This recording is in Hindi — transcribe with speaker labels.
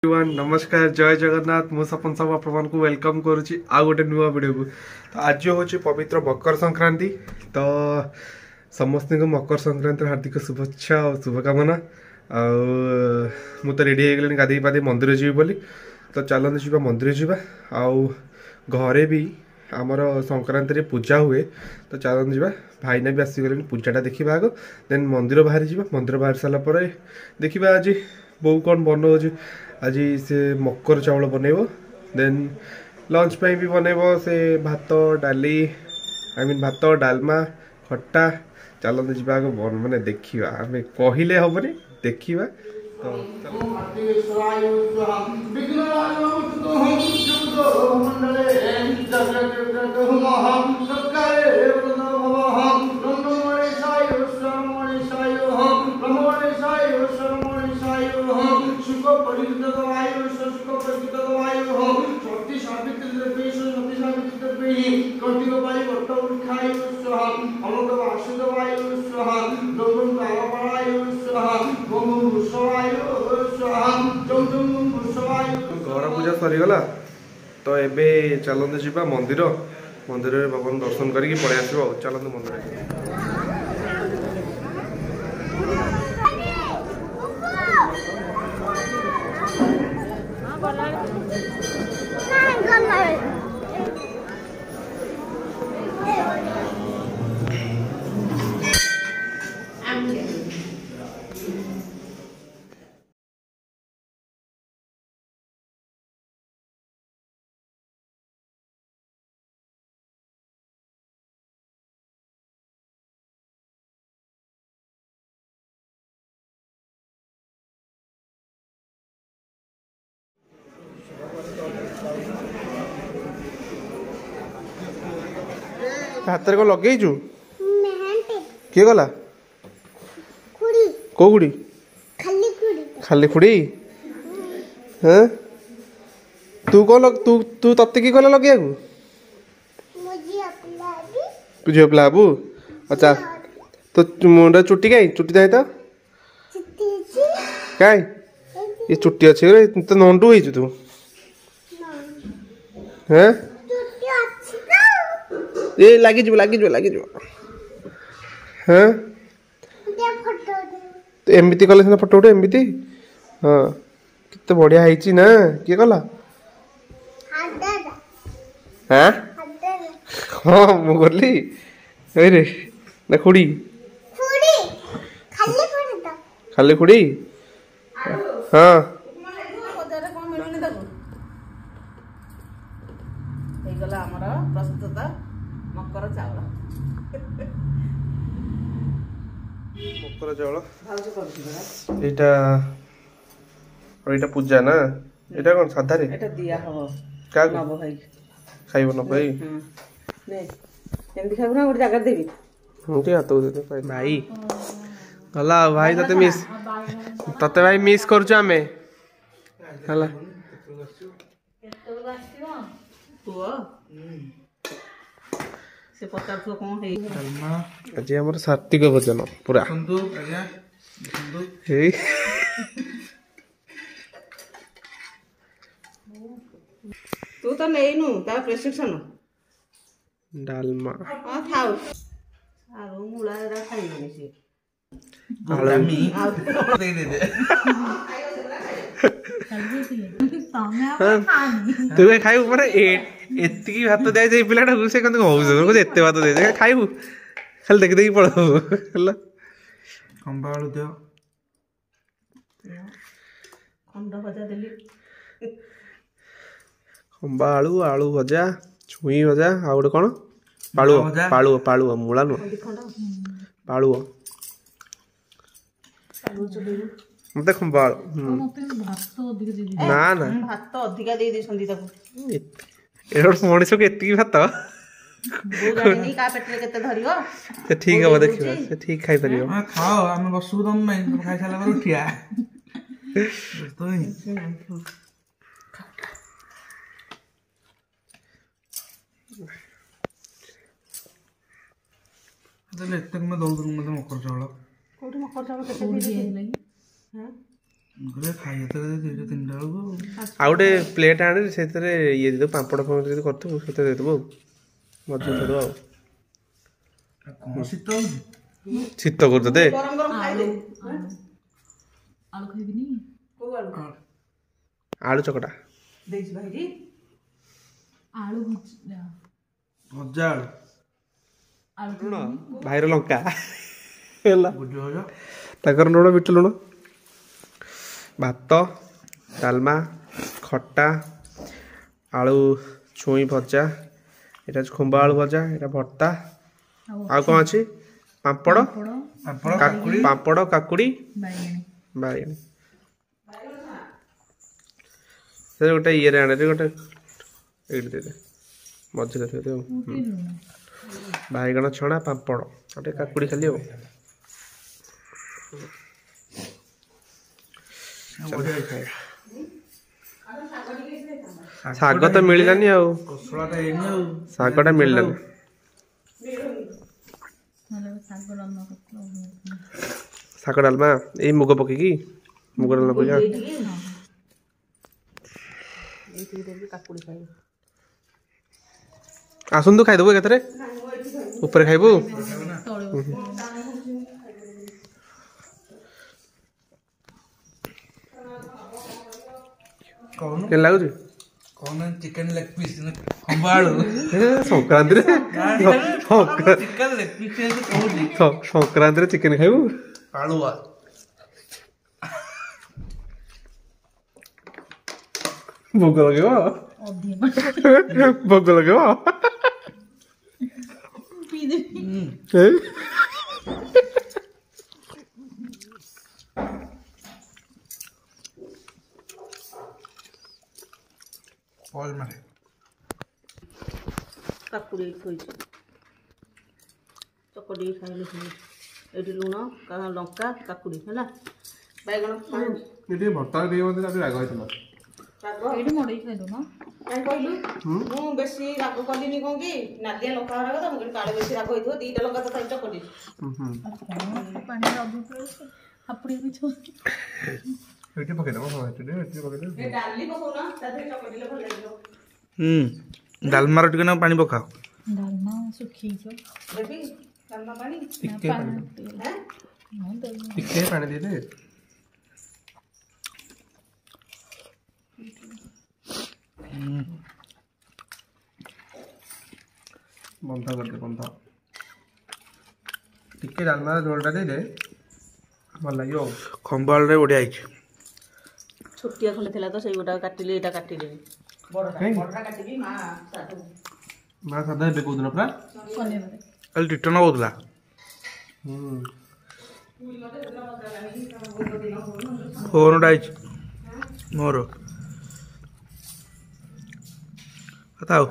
Speaker 1: एवरीवन नमस्कार जय जगन्नाथ मु सपन सब अपन को वेलकम करुच्ची आ गोटे नुआ वीडियो को। तो आज हूँ पवित्र मकर संक्रांति। तो समस्त को मकर संक्रांति हार्दिक शुभेच्छा और शुभकामना। मु तो रेडी हो गाधे पाधे मंदिर जी बोली। तो चलते जी मंदिर जी आउ घरे भी आमर संक्रांति रे पूजा हुए। तो चलते जी भाईना भी आसीगले पूजाटा देखा आग देन मंदिर बाहरी जा मंदिर बाहर सारापर देखा आज बो कौन बनाऊँ आज से मकर चाउल बनइब देन लंच पे भी बनइब से भात डाली आई मीन भात डालमा खट्टा। चलते जी माने देखा आम कहले हेनी देखा। घर पूजा सरीगला तो एबे चलते जी मंदिर मंदिर में भगवान दर्शन करके पड़े आसो। चलते मंदिर हाथ को लगेजु किए गला कौ गुड़ी खाली खुड़ी हाँ तू कौन तू तत्ते की गला लगे तू झील पिला बाबू। अच्छा तो मुंडा चुट्टी कहीं चुट्टी था तो कहीं ये चुट्टी अच्छे तो नंडू हो तू हाँ ये लगी हाँ तो एमती कले सीना फोटो उठे एमती हाँ कितने बढ़िया है ना किए कला हाँ हाँ मुझे रे ना खुड़ी खाली खुड़ी हाँ
Speaker 2: प्रस्तुत मकर चाउल
Speaker 1: मकर चाउल एटा पूजा ना एटा कौन साधा रे
Speaker 2: एटा दिया हो
Speaker 1: का
Speaker 2: नबो भाई
Speaker 1: खाइबो न भाई
Speaker 2: ने एमदी खाइबो ना गोटे जगह देबी
Speaker 1: मुठी हाथ दे भाई भाई हला भाई तते भाई मिस करछु हमें हला
Speaker 2: से पचार तो कौन है
Speaker 1: आज हमर सात्विक भोजन पूरा हे
Speaker 2: तू तो नहीं नु ता प्रेस्क्रिप्शन
Speaker 1: डालमा
Speaker 2: हां खाओ आरो मुला रा खाइबे से
Speaker 1: आलमी
Speaker 2: दे दे
Speaker 1: तू खाइबू माने एतिकी भात दे जाई पिलाटा से कन हो एते भात दे दे खाइबू खाली देख देख पड़ो हला खंबा आलू दे
Speaker 2: खंड भजा देली
Speaker 1: खंबा आलू आलू भजा छुई भजा आ गोटे कौन पालुओ पालुओ मूला नु पालुओ मत खंबा ना ना
Speaker 2: भात अधिका दे दे संदी ताको
Speaker 1: एरोड मनीष को एतिकी भात
Speaker 2: बो जानी का पेट रे केते धरियो
Speaker 1: से ठीक है देखिबा से ठीक खाइ परियो
Speaker 3: हां खाओ हम बसु दम में तुम खाइ साला पर उठिया तो ही तो लेते में दो दूं मतलब मकर चावल कोठी मकर चावल केते दे हां କହିଲେ ଖାଇବା ତ 2ଟା 3ଟା ବେଳକୁ
Speaker 1: ଆଉ ଗୋଟେ ପ୍ଲେଟ୍ ଆଣେ ସେଥିରେ ଇଏ ଦେଇଦେବୁ ପାମ୍ପଡ଼ ଫାମ୍ପଡ଼ ଯଦି କରିଥିବୁ ସେଥିରେ ଦେଇଦେବୁ ଆଉ ମଜା କରିଦେବୁ ଆଉ
Speaker 3: କଣ ଶୀତ ହଉଛି
Speaker 1: ଶୀତ କରୁଛ ଦେ
Speaker 2: ଗରମ ଗରମ ଖାଇଦେ
Speaker 4: ଆଳୁ ଖାଇବିନି
Speaker 2: କୋଉ ଆଳୁ
Speaker 1: ଆଳୁ ଚକଟା
Speaker 2: ଦେଇଛି ଭାଇଟି
Speaker 4: ଆଳୁ ଭଜା
Speaker 3: ଭଜା ଆଳୁ
Speaker 4: ଆଳୁ
Speaker 1: ଲୁଣ ଭାଇର ଲଙ୍କା ହେଲା
Speaker 3: ଭୋଜି ଭଜା
Speaker 1: ତାଙ୍କର ଲୁଣ ବିଟ ଲୁଣ ଭାତ ଡାଲମା ଖଟା ଆଳୁ ଛୁଇଁ ଭଜା ଏଇଟା ଅଛି ଖୁମ୍ବ ଆଳୁ ଭଜା ଏଇଟା ଭର୍ତ୍ତା ଆଉ କ'ଣ ଅଛି ପାମ୍ପଡ଼ ପାମ୍ପଡ଼ କାକୁଡ଼ି ବାଇଗଣ ସେ ଗୋଟେ ଇଏରେ ଆଣେ ଗୋଟେ ଏଇଠି ଦେଇଦେ ମଝିରେ ଦେଇଦେ ଆଉ ବାଇଗଣ ଛଣା ପାମ୍ପଡ଼ ଆଉ ଟିକେ କାକୁଡ଼ି ଖାଲି ଆଉ ଶାଗ ତ ମିଳିଲାନି ଆଉ
Speaker 3: କଷଳାଟା ହେଇନି ଆଉ
Speaker 1: ଶାଗଟା ମିଳିଲାନି ଶାଗ ଡାଲମା ଏଇ ମୁଗ ପକେଇକି ମୁଗ ଡାଲମା ପକେଇକି
Speaker 2: କାକୁଡ଼ି ଖାଇବ
Speaker 1: ଆସନ୍ତୁ ଖାଇଦେବୁ ଏକାଥରେ ଉପରେ ଖାଇବୁ
Speaker 3: କହୁନୁ
Speaker 1: କେମିତି ଲାଗୁଛି
Speaker 3: କହୁନ ଚିକେନ ଲେଗ ପିସ୍ ଖମ୍ବ ଆଳୁ
Speaker 1: ସଂକ୍ରାନ୍ତିରେ
Speaker 3: ଚିକେନ ଲେଗ ପିସ୍ କହୁଛି
Speaker 1: ସଂକ୍ରାନ୍ତିରେ ଚିକେନ ଖାଇବୁ
Speaker 3: ଆଳୁଆ
Speaker 1: ଭୋଗ ଲଗେଇବ ଭୋଗ ଲଗେଇବ
Speaker 3: କଲ୍ ମାରେ
Speaker 2: କାକୁଡ଼ି ଥୋଇଛି ଚକଟିକି ଖାଇଲେ ଏଇଠି ଲୁଣ ଲଙ୍କା କାକୁଡ଼ି ହେଲା ବାଇଗଣ
Speaker 1: ଟିକେ ଭର୍ତ୍ତା ଟିକେ ମୋତେ ରାଗ ହେଇଥିଲା
Speaker 2: ରାଗ
Speaker 4: ଏଇଠି ମଡ଼େଇ ଖାଇଦଉନ
Speaker 2: କାହିଁ କହିଲୁ ମୁଁ ବେଶୀ ରାଗ କଲିନି କ'ଣ କି ନାଦିଆ ଲଙ୍କା ଗୁଡ଼ାକ ତ ମୁଁ କାଳେ ବେଶୀ ରାଗ ହେଇଥିବ 2ଟା ଲଙ୍କା ତ ଖାଇ ଚକଟି
Speaker 4: ପାଣିରେ ଅଧିକ ହାପୁଡ଼ି
Speaker 1: ଏଇଠି ପକେଇଦେବ ହଁ ଏଇଠି ପକେଇଦେବ
Speaker 2: ଡାଲି ପକଉନା ତା ଦେହରେ ଚକଟିଲେ ଭଲ ଲାଗିବ
Speaker 3: ଡାଲମାର ଟିକେ ନା ପାଣି ପକାଅ
Speaker 4: ଡାଲମା ଶୁଖିଛ
Speaker 2: ଦେବି ଡାଲମା ପାଣି
Speaker 1: ଟିକେ ପାଣି ଟିକେ ପାଣି ଦେଇଦେ ବନ୍ଧ କରିଦେ ବନ୍ଧ ଟିକେ ଡାଲମାର ଝୋଳଟା ଦେଇଦେ ଭଲ ଲାଗିବ ଆଉ
Speaker 3: ଖମ୍ବ ଆଳୁରେ ବଢ଼ିଆ ହେଇଛି
Speaker 2: ଛୋଟିଆ ଖଣ୍ଡେ ଥିଲା ତ ସେଇ ଗୋଟା କାଟିଲି ଏଇଟା କାଟିଦେବି ବଡ଼ଟା କାଟିବି ମା
Speaker 1: ସାଧା ଏବେ କୋଉଦିନ ପୁରା
Speaker 3: କାଲି ରିଟର୍ନ କହୁଥିଲା ଫୋନଟା ହେଇଛି ମୋର କଥା ଆଉ